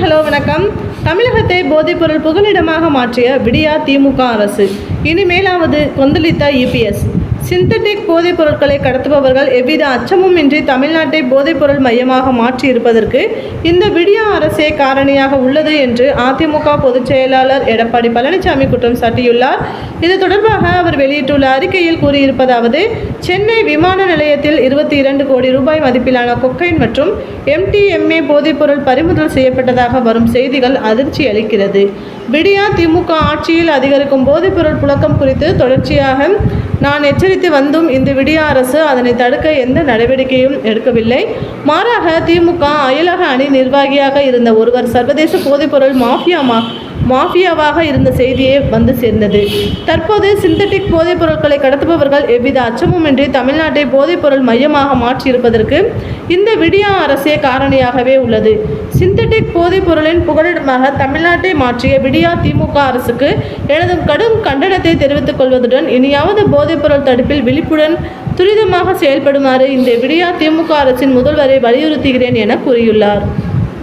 Hello வணக்கம். தமிழகத்தை போதைப்பொருள் புகலிடமாக மாற்றிய விடியா திமுக அரசு இனிமேலாவது கொந்தளித்த இபிஎஸ். சிந்தட்டிக் போதைப் பொருட்களை கடத்துபவர்கள் எவ்வித அச்சமும் இன்றி தமிழ்நாட்டை போதைப்பொருள் மையமாக மாற்றி இருப்பதற்கு இந்த விடியா அரசே காரணியாக உள்ளது என்று அதிமுக பொதுச் செயலாளர் எடப்பாடி பழனிசாமி குற்றம் சாட்டியுள்ளார். இது தொடர்பாக அவர் வெளியிட்டுள்ள அறிக்கையில் கூறியிருப்பதாவது: சென்னை விமான நிலையத்தில் 22 கோடி ரூபாய் மதிப்பிலான கொக்கைன் மற்றும் MDMA போதைப்பொருள் பறிமுதல் செய்யப்பட்டதாக வரும் செய்திகள் அதிர்ச்சி அளிக்கிறது. விடியா திமுக ஆட்சியில் அதிகரிக்கும் போதைப்பொருள் புழக்கம் குறித்து தொடர்ச்சியாக நான் எச்சரித்து வந்தும் இந்த விடியா அரசு அதனை தடுக்க எந்த நடவடிக்கையும் எடுக்கவில்லை. மாறாக திமுக அயலக அணி நிர்வாகியாக இருந்த ஒருவர் சர்வதேச போதைப்பொருள் மாஃபியாவாக இருந்த செய்தியே வந்து சேர்ந்தது. தற்போது சிந்தட்டிக் போதைப் பொருட்களை கடத்துபவர்கள் எவ்வித அச்சமுமின்றி தமிழ்நாட்டை போதைப்பொருள் மையமாக மாற்றியிருப்பதற்கு இந்த விடியா அரசே காரணியாகவே உள்ளது. சிந்தட்டிக் போதைப் பொருளின் புகலிடமாக தமிழ்நாட்டை மாற்றிய விடியா திமுக அரசுக்கு எனது கடும் கண்டனத்தை தெரிவித்துக் கொள்வதுடன் இனியாவது போதைப்பொருள் தடுப்பில் விழிப்புடன் துரிதமாக செயல்படுமாறு இந்த விடியா திமுக அரசின் முதல்வரை வலியுறுத்துகிறேன் என கூறியுள்ளார்.